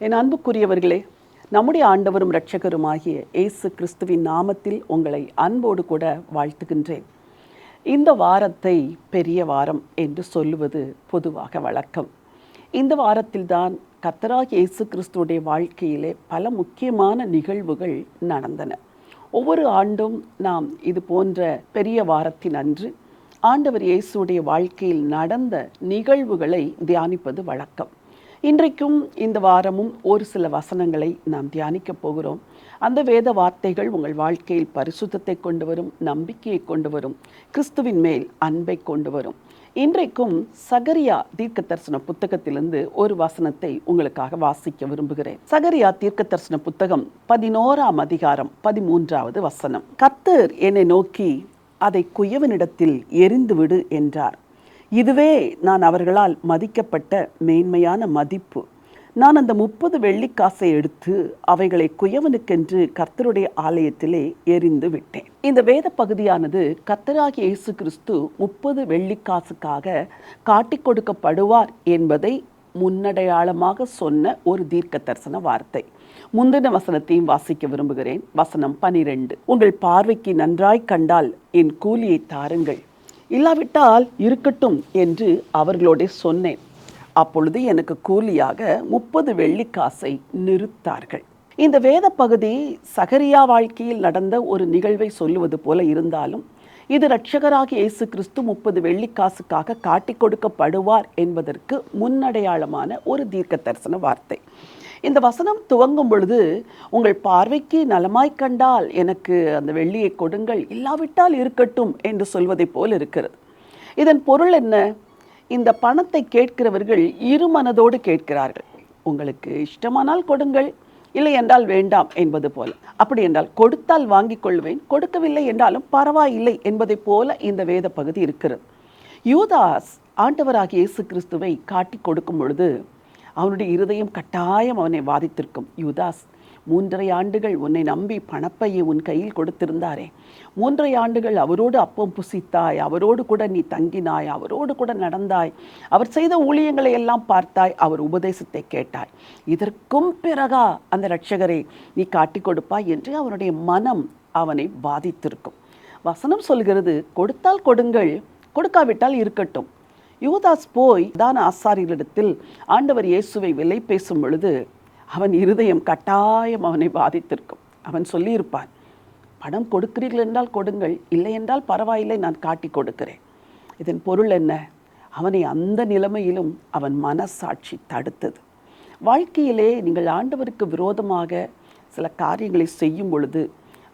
என் அன்புக்குரியவர்களே, நம்முடைய ஆண்டவரும் இரட்சகருமாகிய இயேசு கிறிஸ்துவின் நாமத்தில் உங்களை அன்போடு கூட வாழ்த்துகின்றேன். இந்த வாரத்தை பெரிய வாரம் என்று சொல்லுவது பொதுவாக வழக்கம். இந்த வாரத்தில்தான் கர்த்தராகிய இயேசு கிறிஸ்துவுடைய வாழ்க்கையிலே பல முக்கியமான நிகழ்வுகள் நடந்தன. ஒவ்வொரு ஆண்டும் நாம் இது போன்ற பெரிய வாரத்தின் அன்று ஆண்டவர் இயேசுடைய வாழ்க்கையில் நடந்த நிகழ்வுகளை தியானிப்பது வழக்கம். இன்றைக்கும் இந்த வாரமும் ஒரு சில வசனங்களை நாம் தியானிக்கப் போகிறோம். அந்த வேத வார்த்தைகள் உங்கள் வாழ்க்கையில் பரிசுத்தத்தை கொண்டு வரும், நம்பிக்கையை கொண்டு வரும், கிறிஸ்துவின் மேல் அன்பை கொண்டு வரும். இன்றைக்கும் சகரியா தீர்க்கதரிசன புத்தகத்திலிருந்து ஒரு வசனத்தை உங்களுக்காக வாசிக்க விரும்புகிறேன். சகரியா தீர்க்கதரிசன புத்தகம் 11ஆம் அதிகாரம் 13வது வசனம். கர்த்தர் என்னை நோக்கி, அதை குயவனிடத்தில் எறிந்துவிடு என்றார். இதுவே நான் அவர்களால் மதிக்கப்பட்ட மேன்மையான மதிப்பு. நான் அந்த 30 வெள்ளிக்காசை எடுத்து அவைகளை குயவனுக்கென்று கர்த்தருடைய ஆலயத்திலே எறிந்து விட்டேன். இந்த வேத பகுதியானது கர்த்தராகிய இயேசு கிறிஸ்து 30 வெள்ளிக்காசுக்காக காட்டிக் கொடுக்கப்படுவார் என்பதை முன்னடையாளமாக சொன்ன ஒரு தீர்க்க தரிசன வார்த்தை. முந்தின வசனத்தையும் வாசிக்க விரும்புகிறேன். வசனம் 12. உங்கள் பார்வைக்கு நன்றாய் கண்டால் என் கூலியை தாருங்கள், இல்லாவிட்டால் இருக்கட்டும் என்று அவர்களோட சொன்னேன். அப்பொழுது எனக்கு கூலியாக 30 வெள்ளிக்காசை நிறுத்தார்கள். இந்த வேத பகுதி சகரியா வாழ்க்கையில் நடந்த ஒரு நிகழ்வை சொல்லுவது போல இருந்தாலும் இது இரட்சகராகிய இயேசு கிறிஸ்து 30 வெள்ளிக்காசுக்காக காட்டிக் கொடுக்கப்படுவார் என்பதற்கு முன்னடையாளமான ஒரு தீர்க்க தரிசன வார்த்தை. இந்த வசனம் துவங்கும் பொழுது, உங்கள் பார்வைக்கு நலமாய் கண்டால் எனக்கு அந்த வெள்ளியை கொடுங்கள், இல்லாவிட்டால் இருக்கட்டும் என்று சொல்வதை போல் இருக்கிறது. இதன் பொருள் என்ன? இந்த பணத்தை கேட்கிறவர்கள் இருமனதோடு கேட்கிறார்கள். உங்களுக்கு இஷ்டமானால் கொடுங்கள், இல்லை என்றால் வேண்டாம் என்பது போல. அப்படி என்றால் கொடுத்தால் வாங்கிக் கொள்வேன், கொடுக்கவில்லை என்றாலும் பரவாயில்லை என்பதை போல இந்த வேத பகுதி இருக்கிறது. யூதாஸ் ஆண்டவராகிய இயேசு கிறிஸ்துவை காட்டி கொடுக்கும் பொழுது அவனுடைய இருதயம் கட்டாயம் அவனை வாதித்திருக்கும். யூதாஸ், 3.5 ஆண்டுகள் உன்னை நம்பி பணப்பையை உன் கையில் கொடுத்திருந்தாரே, 3.5 ஆண்டுகள் அவரோடு அப்பம் புசித்தாய், அவரோடு கூட நீ தங்கினாய், அவரோடு கூட நடந்தாய், அவர் செய்த ஊழியங்களை எல்லாம் பார்த்தாய், அவர் உபதேசத்தை கேட்டாய், இதற்கும் பிறகா அந்த இரட்சகரை நீ காட்டி கொடுப்பாய் என்று அவனுடைய மனம் அவனை பாதித்திருக்கும். வசனம் சொல்கிறது, கொடுத்தால் கொடுங்கள், கொடுக்காவிட்டால் இருக்கட்டும். யூதாஸ் போய் பிரதான ஆசாரியர்களிடத்தில் ஆண்டவர் இயேசுவை விலை பேசும் பொழுது அவன் இருதயம் கட்டாயம் அவனை பாதித்திருக்கும். அவன் சொல்லியிருப்பான், பணம் கொடுக்கிறீர்கள் என்றால் கொடுங்கள், இல்லை என்றால் பரவாயில்லை, நான் காட்டி கொடுக்கிறேன். இதன் பொருள் என்ன? அவனை அந்த நிலைமையிலும் அவன் மனசாட்சி தடுத்தது. வாழ்க்கையிலே நீங்கள் ஆண்டவருக்கு விரோதமாக சில காரியங்களை செய்யும் பொழுது,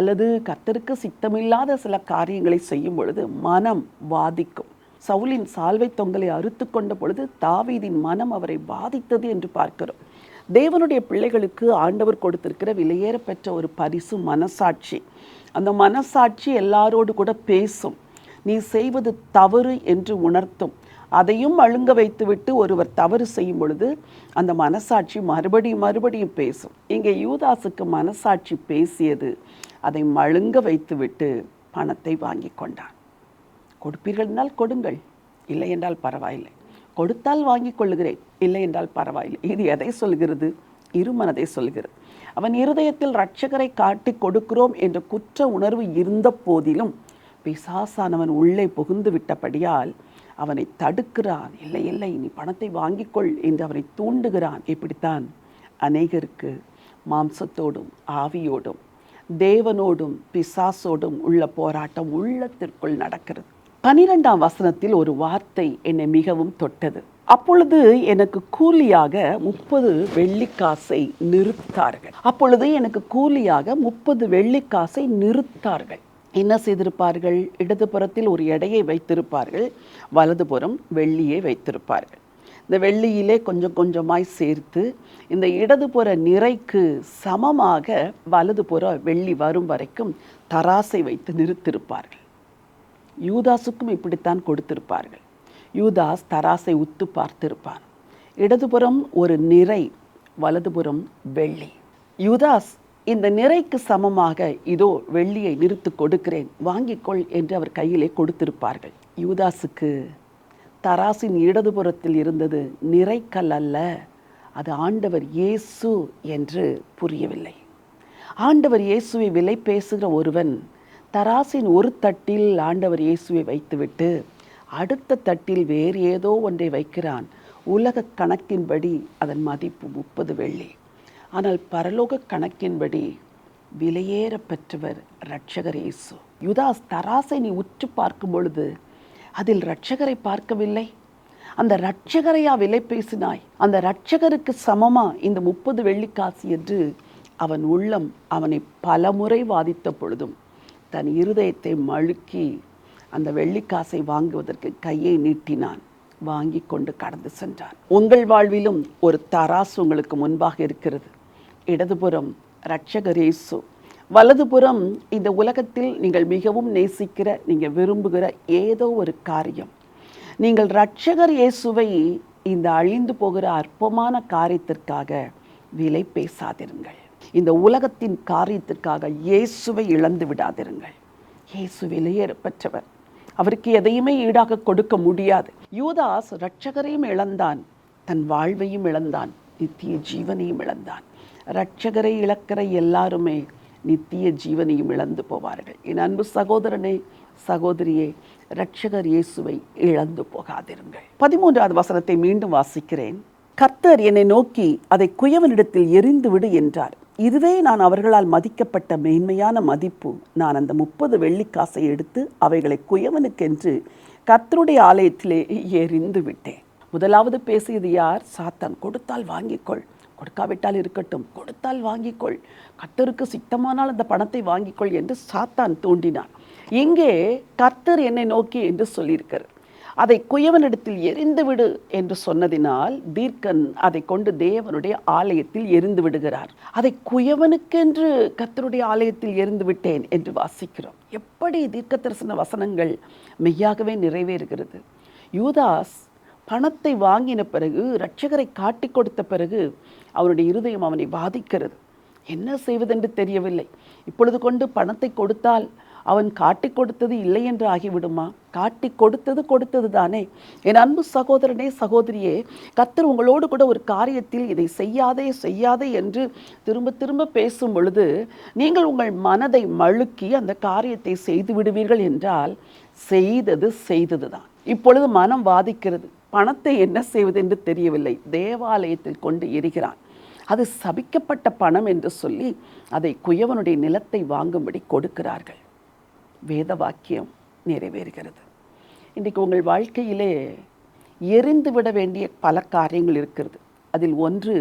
அல்லது கர்த்தருக்கு சித்தமில்லாத சில காரியங்களை செய்யும் பொழுது மனம் வாதிக்கும். சவுலின் சால்வை தொங்கலை அறுத்து கொண்ட பொழுது தாவீதின் மனம் அவரை பாதித்தது என்று பார்க்கிறோம். தேவனுடைய பிள்ளைகளுக்கு ஆண்டவர் கொடுத்திருக்கிற விலையேற பெற்ற ஒரு பரிசு மனசாட்சி. அந்த மனசாட்சி எல்லாரோடு கூட பேசும். நீ செய்வது தவறு என்று உணர்த்தும். அதையும் அழுங்க வைத்துவிட்டு ஒருவர் தவறு செய்யும் பொழுது அந்த மனசாட்சி மறுபடியும் பேசும். இங்கே யூதாசுக்கு மனசாட்சி பேசியது. அதை மழுங்க வைத்துவிட்டு பணத்தை வாங்கி கொண்டான். கொடுப்பீர்கள் என்றால் கொடுங்கள், இல்லை என்றால் பரவாயில்லை, கொடுத்தால் வாங்கி கொள்ளுகிறேன், இல்லை என்றால் பரவாயில்லை. இது எதை சொல்கிறது? இருமனதை சொல்கிறது. அவன் இருதயத்தில் இரட்சகரை காட்டி கொடுக்கிறோம் என்ற குற்ற உணர்வு இருந்த போதிலும் பிசாசானவன் உள்ளே புகுந்து விட்டபடியால் அவனை தடுக்கிறான். இல்லை இல்லை, நீ பணத்தை வாங்கிக்கொள் என்று அவனை தூண்டுகிறான். இப்படித்தான் அநேகருக்கு மாம்சத்தோடும் ஆவியோடும் தேவனோடும் பிசாசோடும் உள்ள போராட்டம் உள்ளத்திற்குள் நடக்கிறது. 12ஆம் வசனத்தில் ஒரு வார்த்தை என்னை மிகவும் தொட்டது. அப்பொழுது எனக்கு கூலியாக 30 வெள்ளிக்காசை நிறுத்தார்கள். அப்பொழுது எனக்கு கூலியாக 30 வெள்ளிக்காசை நிறுத்தார்கள். என்ன செய்திருப்பார்கள்? இடதுபுறத்தில் ஒரு எடையை வைத்திருப்பார்கள், வலதுபுறம் வெள்ளியை வைத்திருப்பார்கள். இந்த வெள்ளியிலே கொஞ்சம் கொஞ்சமாய் சேர்த்து இந்த இடதுபுற நிறைக்கு சமமாக வலதுபுற வெள்ளி வரும் வரைக்கும் தராசை வைத்து நிறுத்திருப்பார்கள். யூதாசுக்கும் இப்படித்தான் கொடுத்திருப்பார்கள். யூதாஸ் தராசை உத்து பார்த்திருப்பான். இடதுபுறம் ஒரு நிறை, வலதுபுறம் வெள்ளி. யூதாஸ் இந்த நிறைக்கு சமமாக இதோ வெள்ளியை நிறுத்து கொடுக்கிறேன், வாங்கிக்கொள் என்று அவர் கையிலே கொடுத்திருப்பார்கள். யூதாசுக்கு தராசின் இடதுபுறத்தில் இருந்தது நிறைக்கல் அல்ல, அது ஆண்டவர் இயேசு என்று புரியவில்லை. ஆண்டவர் இயேசுவை விலை பேசுகிற ஒருவன் தராசின் ஒரு தட்டில் ஆண்டவர் இயேசுவை வைத்துவிட்டு அடுத்த தட்டில் வேறு ஏதோ ஒன்றை வைக்கிறான். உலக கணக்கின்படி அதன் மதிப்பு 30 வெள்ளி. ஆனால் பரலோக கணக்கின்படி விலையேற பெற்றவர் இரட்சகர் இயேசு. யூதாஸ், தராசை நீ உற்று பார்க்கும் பொழுது அதில் இரட்சகரை பார்க்கவில்லை. அந்த இரட்சகரையா விலை பேசினாய்? அந்த இரட்சகருக்கு சமமா இந்த 30 வெள்ளிக்காசு என்று அவன் உள்ளம் அவனை பலமுறை வாதித்த பொழுதும் தன் இருதயத்தை மழுக்கி அந்த வெள்ளிக்காசை வாங்குவதற்கு கையை நீட்டினான். வாங்கி கொண்டு கடந்து சென்றான். உங்கள் வாழ்விலும் ஒரு தராசு உங்களுக்கு முன்பாக இருக்கிறது. இடதுபுறம் இரட்சகர் இயேசு, வலதுபுறம் இந்த உலகத்தில் நீங்கள் மிகவும் நேசிக்கிற, நீங்கள் விரும்புகிற ஏதோ ஒரு காரியம். நீங்கள் இரட்சகர் இயேசுவை இந்த அழிந்து போகிற அற்பமான காரியத்திற்காக விலை பேசாதிருங்கள். இந்த உலகத்தின் காரியத்திற்காக இயேசுவை இழந்து விடாதிருங்கள். இயேசு விலையேறப்பட்டவர். அவருக்கு எதையுமே ஈடாக கொடுக்க முடியாது. யூதாஸ் இரட்சகரையும் இழந்தான், தன் வாழ்வையும் இழந்தான், நித்திய ஜீவனையும் இழந்தான். இரட்சகரை இழக்கிற எல்லாருமே நித்திய ஜீவனையும் இழந்து போவார்கள். என் அன்பு சகோதரனே, சகோதரியே, இரட்சகர் இயேசுவை இழந்து போகாதிருங்கள். 13வது வசனத்தை மீண்டும் வாசிக்கிறேன். கர்த்தர் என்னை நோக்கி அதை குயவனிடத்தில் எறிந்து விடு என்றார். இதுவே நான் அவர்களால் மதிக்கப்பட்ட மேன்மையான மதிப்பு. நான் அந்த 30 வெள்ளிக்காசை எடுத்து அவைகளை குயவனுக்கென்று கர்த்தருடைய ஆலயத்திலே எறிந்து விட்டேன். முதலாவது பேசியது யார்? சாத்தான். கொடுத்தால் வாங்கிக்கொள், கொடுக்காவிட்டால் இருக்கட்டும், கொடுத்தால் வாங்கிக்கொள், கர்த்தருக்கு சித்தமானால் அந்த பணத்தை வாங்கிக்கொள் என்று சாத்தான் தூண்டினான். இங்கே கர்த்தர் என்னை நோக்கி என்று சொல்லியிருக்கிறார். அதை குயவனிடத்தில் எரிந்து விடு என்று சொன்னதினால் தீர்க்கன் அதை கொண்டு தேவனுடைய ஆலயத்தில் எரிந்து விடுகிறார். அதை குயவனுக்கென்று கர்த்தருடைய ஆலயத்தில் எரிந்து விட்டேன் என்று வாசிக்கிறோம். எப்படி தீர்க்க தரிசன வசனங்கள் மெய்யாகவே நிறைவேறுகிறது. யூதாஸ் பணத்தை வாங்கின பிறகு, இரட்சகரை காட்டி கொடுத்த பிறகு அவனுடைய இருதயம் அவனை பாதிக்கிறது. என்ன செய்வதென்று தெரியவில்லை. இப்பொழுது கொண்டு பணத்தை கொடுத்தால் அவன் காட்டி கொடுத்தது இல்லை என்று ஆகிவிடுமா? காட்டி கொடுத்தது தானே. என் அன்பு சகோதரனே, சகோதரியே, கர்த்தர் உங்களோடு கூட ஒரு காரியத்தில் இதை செய்யாதே என்று திரும்ப திரும்ப பேசும் பொழுது நீங்கள் உங்கள் மனதை மழுக்கி அந்த காரியத்தை செய்து விடுவீர்கள் என்றால் செய்தது தான். இப்பொழுது மனம் வாதிக்கிறது. பணத்தை என்ன செய்வது என்று தெரியவில்லை. தேவாலயத்தில் கொண்டு எரிகிறான். அது சபிக்கப்பட்ட பணம் என்று சொல்லி அதை குயவனுடைய நிலத்தை வாங்கும்படி கொடுக்கிறார்கள். வேத வாக்கியம் நிறைவேறுகிறது. இன்றைக்கு உங்கள் வாழ்க்கையிலே எரிந்து விட வேண்டிய பல காரியங்கள் இருக்கிறது. அதில் ஒன்று,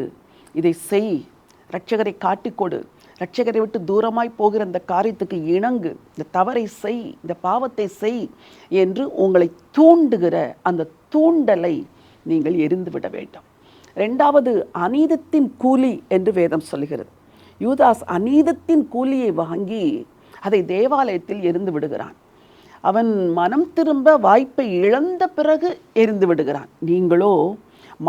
இதை செய், இரட்சகரை காட்டிக்கொடு, இரட்சகரை விட்டு தூரமாய் போகிற அந்த காரியத்துக்கு இணங்கு, இந்த தவறை செய், இந்த பாவத்தை செய் என்று உங்களை தூண்டுகிற அந்த தூண்டலை நீங்கள் எரிந்து விட வேண்டும். 2வது, அநீதத்தின் கூலி என்று வேதம் சொல்கிறது. யூதாஸ் அநீதத்தின் கூலியை வாங்கி அதை தேவாலயத்தில் எரிந்து விடுகிறான். அவன் மனம் திரும்ப வாய்ப்பை இழந்த பிறகு எரிந்து விடுகிறான். நீங்களோ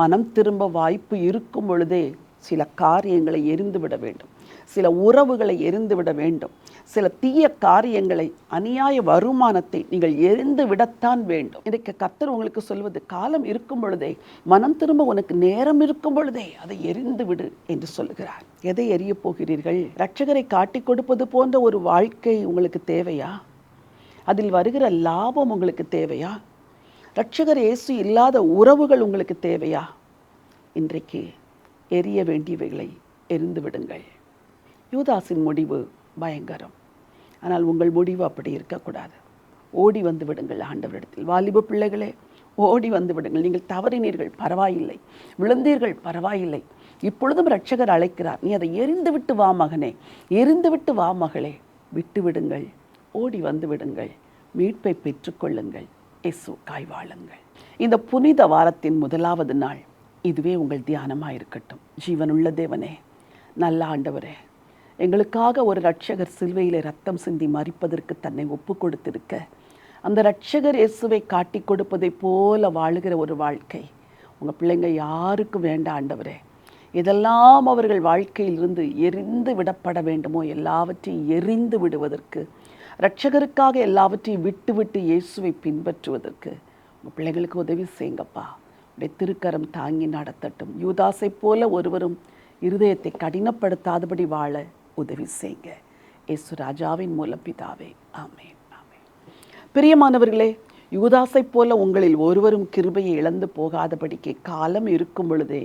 மனம் திரும்ப வாய்ப்பு இருக்கும் பொழுதே சில காரியங்களை எரிந்து விட வேண்டும். சில உறவுகளை எரிந்து விட வேண்டும். சில தீய காரியங்களை, அநியாய வருமானத்தை நீங்கள் எரிந்து விடத்தான் வேண்டும். இன்றைக்கு கர்த்தர் உங்களுக்கு சொல்வது, காலம் இருக்கும் பொழுதே, மனம் திரும்ப உனக்கு நேரம் இருக்கும் பொழுதே அதை எரிந்து விடு என்று சொல்லுகிறார். எதை எரிய போகிறீர்கள்? இரட்சகரை காட்டி கொடுப்பது போன்ற ஒரு வாழ்க்கை உங்களுக்கு தேவையா? அதில் வருகிற லாபம் உங்களுக்கு தேவையா? இரட்சகர் இயேசு இல்லாத உறவுகள் உங்களுக்கு தேவையா? இன்றைக்கு எரிய வேண்டியவைகளை எரிந்து விடுங்கள். யூதாஸின் முடிவு பயங்கரம். ஆனால் உங்கள் முடிவு அப்படி இருக்கக்கூடாது. ஓடி வந்து விடுங்கள் ஆண்டவரிடத்தில். வாலிப பிள்ளைகளே, ஓடி வந்து விடுங்கள். நீங்கள் தவறினீர்கள், பரவாயில்லை. விழுந்தீர்கள், பரவாயில்லை. இப்பொழுதும் இரட்சகர் அழைக்கிறார். நீ அதை எரிந்து விட்டு வா மகனே, எரிந்து விட்டு வா மகளே. விட்டு விடுங்கள், ஓடி வந்து விடுங்கள், மீட்பை பெற்றுக்கொள்ளுங்கள், இயேசுவுக்காய் வாழுங்கள். இந்த புனித வாரத்தின் முதலாவது நாள் இதுவே உங்கள் தியானமாக இருக்கட்டும். ஜீவனுள்ள தேவனே, நல்ல ஆண்டவரே, எங்களுக்காக ஒரு இரட்சகர் சிலுவையில் ரத்தம் சிந்தி மரிப்பதற்கு தன்னை ஒப்பு கொடுத்திருக்க, அந்த இரட்சகர் இயேசுவை காட்டி கொடுப்பதை போல வாழுகிற ஒரு வாழ்க்கை உங்கள் பிள்ளைங்க யாருக்கும் வேண்டாம் ஆண்டவரே. இதெல்லாம் அவர்கள் வாழ்க்கையிலிருந்து எரிந்து விடப்பட வேண்டுமோ எல்லாவற்றையும் எரிந்து விடுவதற்கு, இரட்சகருக்காக எல்லாவற்றையும் விட்டு விட்டு இயேசுவை பின்பற்றுவதற்கு உங்கள் பிள்ளைங்களுக்கு உதவி செய்யுங்கப்பா. உடைய திருக்கரம் தாங்கி நடத்தட்டும். யூதாசை போல ஒருவரும் இருதயத்தை கடினப்படுத்தாதபடி வாழ உதவி செய்யுங்க. இயேசு ராஜாவின் மூலம் பிதாவே, ஆமென். ஆமென். பிரியமானவர்களே, யூதாசை போல உங்களில் ஒருவரும் கிருபையை இழந்து போகாதபடிக்கு காலம் இருக்கும் பொழுதே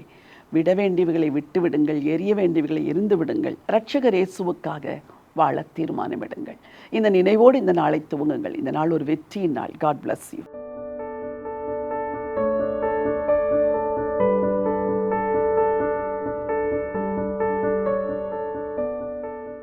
விட வேண்டியவைகளை விட்டு விடுங்கள், எரிய வேண்டியவைகளை எரிந்து விடுங்கள். இரட்சகர் இயேசுவுக்காக வாழ தீர்மானமிடுங்கள். இந்த நினைவோடு இந்த நாளை துவங்குங்கள். இந்த நாள் ஒரு வெற்றியின் நாள். God bless you.